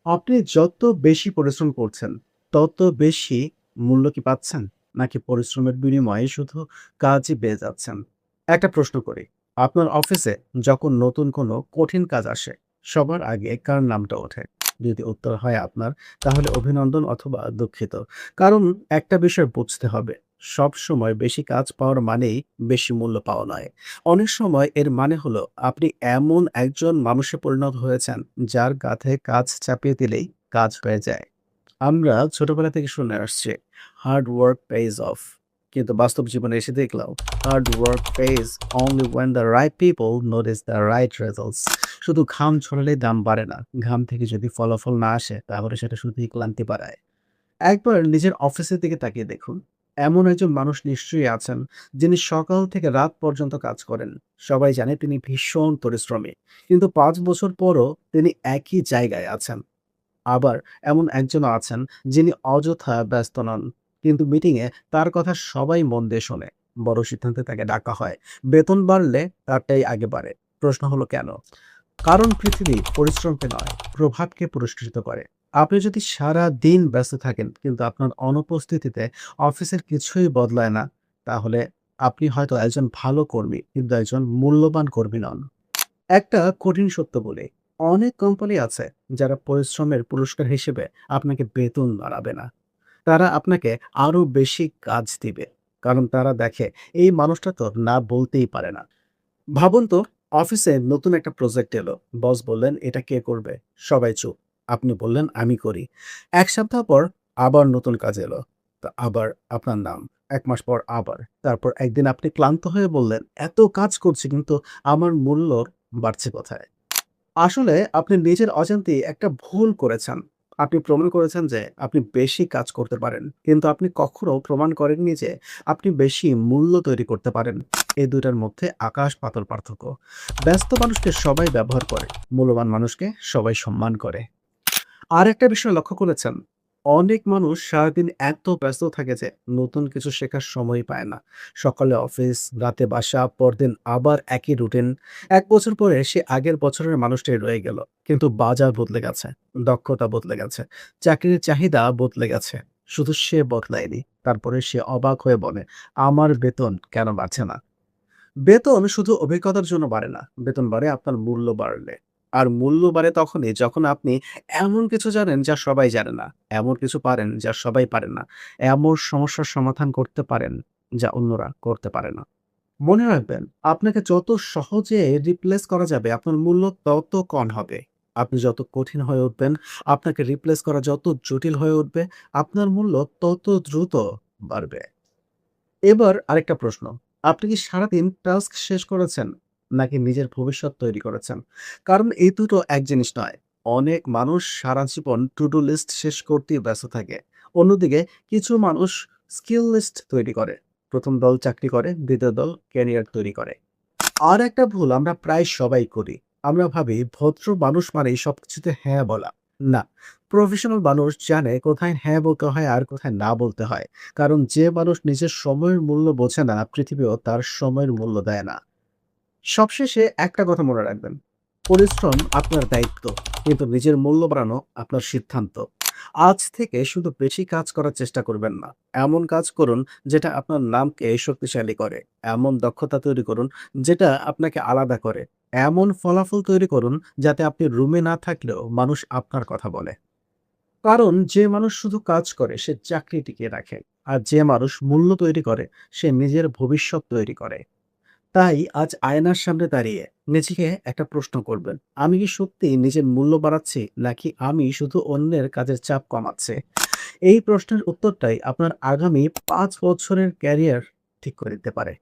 আপনি যত বেশি পরিশ্রম করছেন, তত বেশি মূল্য কি পাচ্ছেন? নাকি পরিশ্রমের বিনিময়ে শুধু কাজই পেয়ে যাচ্ছেন? একটা প্রশ্ন করি, আপনার অফিসে যখন নতুন কোনো কঠিন কাজ আসে, সবার আগে কার নামটা ওঠে? যদি উত্তর হয় আপনার, তাহলে অভিনন্দন অথবা দুঃখিত। কারণ একটা বিষয় বুঝতে হবে, সবসময় বেশি কাজ পাওয়ার মানেই বেশি মূল্য পাওয়া নয়। অনেক সময় এর মানে হলো আপনি এমন একজন মানুষে পরিণত হয়েছেন যার কাঁধে কাজ চাপিয়ে দিলেই কাজ হয়ে যায়। আমরা ছোটবেলা থেকে শুনে আসছি হার্ড ওয়ার্ক পেজ অফ, কিন্তু বাস্তব জীবনে এসে দেখলাম hard work pays only when the right people notice the right results. শুধু ঘাম ছড়ালেই দাম বাড়ে না, ঘাম থেকে যদি ফলাফল না আসে তাহলে সেটা শুধুই ক্লান্তি বাড়ায়। একবার নিজের অফিসের দিকে তাকিয়ে দেখুন। এমন একজন মানুষ নিশ্চয়ই আছেন যিনি সকাল থেকে রাত পর্যন্ত কাজ করেন। সবাই জানে তিনি ভীষণ পরিশ্রমী। কিন্তু ৫ বছর পরও তিনি একই জায়গায় আছেন। আবার এমন একজনও আছেন যিনি অযথা ব্যস্ত নন। কিন্তু মিটিংয়ে তার কথা সবাই মন দিয়ে শোনে। বড় সিদ্ধান্তে তাকে ডাকা হয়। বেতন বাড়লে তারটাই আগে বাড়ে। প্রশ্ন হলো কেন? কারণ পৃথিবী পরিশ্রমকে নয়, প্রভাবকে পুরস্কৃত করে। আপনি যদি সারাদিন ব্যস্ত থাকেন কিন্তু আপনার অনুপস্থিতিতে অফিসের কিছুই বদলায় না, তাহলে আপনি হয়তো একজন ভালো কর্মী কিন্তু একজন মূল্যবান কর্মী নন। একটা কঠিন সত্য বলি, অনেক কোম্পানি আছে যারা পরিশ্রমের পুরস্কার হিসেবে আপনাকে বেতন বাড়াবে না। তারা আপনাকে আরো বেশি কাজ দিবে। কারণ তারা দেখে এই মানুষটা তো না বলতেই পারে না। ভাবুন তো, অফিসে নতুন একটা প্রজেক্ট এলো। বস বললেন, "এটা কে করবে?" সবাই চুপ। আপনি বললেন, "আমি করি।" ১ সপ্তাহ পর আবার নতুন কাজ এলো। তো আবার আপনার নাম। ১ মাস পর আবার। তারপর একদিন আপনি ক্লান্ত হয়ে বললেন, "এত কাজ করছি কিন্তু আমার মূল্য বাড়ছে কোথায়?" আসলে আপনি নিজের অজান্তেই একটা ভুল করেছেন। আপনি প্রমাণ করেছেন যে আপনি বেশি কাজ করতে পারেন। কিন্তু আপনি কখনো প্রমাণ করেননি যে আপনি বেশি মূল্য তৈরি করতে পারেন। এই ২ টার মধ্যে আকাশ-পাতাল পার্থক্য। ব্যস্ত মানুষকে সবাই ব্যবহার করে, মূল্যবান মানুষকে সবাই সম্মান করে। আরেকটা বিষয় লক্ষ্য করেছেন? অনেক মানুষ সারাদিন এত ব্যস্ত থাকে যে নতুন কিছু শেখার সময়ই পায় না। সকালে অফিস, রাতে বাসা, পরদিন আবার একই রুটিন। ১ বছর পরে সে আগের বছরের মানুষটাই রয়ে গেল। কিন্তু বাজার বদলে গেছে, দক্ষতা বদলে গেছে, চাকরির চাহিদা বদলে গেছে। শুধু সে বদলায়নি। তারপরে সে অবাক হয়ে বলে, "আমার বেতন কেন বাড়ছে না?" বেতন শুধু অভিজ্ঞতার জন্য বাড়ে না। বেতন বাড়ে আপনার মূল্য বাড়লে। আর মূল্য বাড়ে তখনই যখন আপনি এমন কিছু জানেন যা সবাই জানে না। এমন কিছু পারেন যা সবাই পারে না। এমন সমস্যার সমাধান করতে পারেন যা অন্যরা করতে পারে না। মনে রাখবেন, আপনাকে যত সহজে রিপ্লেস করা যাবে আপনার মূল্য তত কম হবে। আপনি যত কঠিন হয়ে উঠবেন, আপনাকে রিপ্লেস করা যত জটিল হয়ে উঠবে, আপনার মূল্য তত দ্রুত বাড়বে। এবার আরেকটা প্রশ্ন। আপনি কি সারাদিন টাস্ক শেষ করেছেন? নাকি নিজের ভবিষ্যৎ তৈরি করেছেন? কারণ এই দুটো এক জিনিস নয়। অনেক মানুষ সারা জীবন টু ডু লিস্ট শেষ করতেই ব্যস্ত থাকে। অন্যদিকে কিছু মানুষ স্কিল লিস্ট তৈরি করে। ১ম দল চাকরি করে, ২য় দল ক্যারিয়ার তৈরি করে। আর একটা ভুল আমরা প্রায় সবাই করি। আমরা ভাবি ভদ্র মানুষ মানেই সবকিছুতে হ্যাঁ বলা। না, প্রফেশনাল মানুষ জানে কোথায় হ্যাঁ বলতে হয় আর কোথায় না বলতে হয়। কারণ যে মানুষ নিজের সময়ের মূল্য বোঝে না, পৃথিবীও তার সময়ের মূল্য দেয় না। সবশেষে একটা কথা মনে রাখবেন, পরিশ্রম আপনার দায়িত্ব, কিন্তু নিজের মূল্য বাড়ানো আপনার সিদ্ধান্ত। আজ থেকে শুধু বেশি কাজ করার চেষ্টা করবেন না। এমন কাজ করুন যেটা আপনার নামকে শক্তিশালী করে। এমন দক্ষতা তৈরি করুন যেটা আপনাকে আলাদা করে। এমন ফলাফল তৈরি করুন যাতে আপনি রুমে না থাকলেও মানুষ আপনার কথা বলে। কারণ যে মানুষ শুধু কাজ করে সে চাকরি টিকিয়ে রাখে। আর যে মানুষ মূল্য তৈরি করে সে নিজের ভবিষ্যৎ তৈরি করে। তাই আজ আয়নার সামনে দাঁড়িয়ে নিজেকে একটা প্রশ্ন করবেন, আমি কি সত্যি নিজের মূল্য বাড়াচ্ছি নাকি আমি শুধু অন্যের কাজের চাপ কমাচ্ছি? এই প্রশ্নের উত্তরটাই আপনার আগামী ৫ বছরের ক্যারিয়ার ঠিক করে দিতে পারে।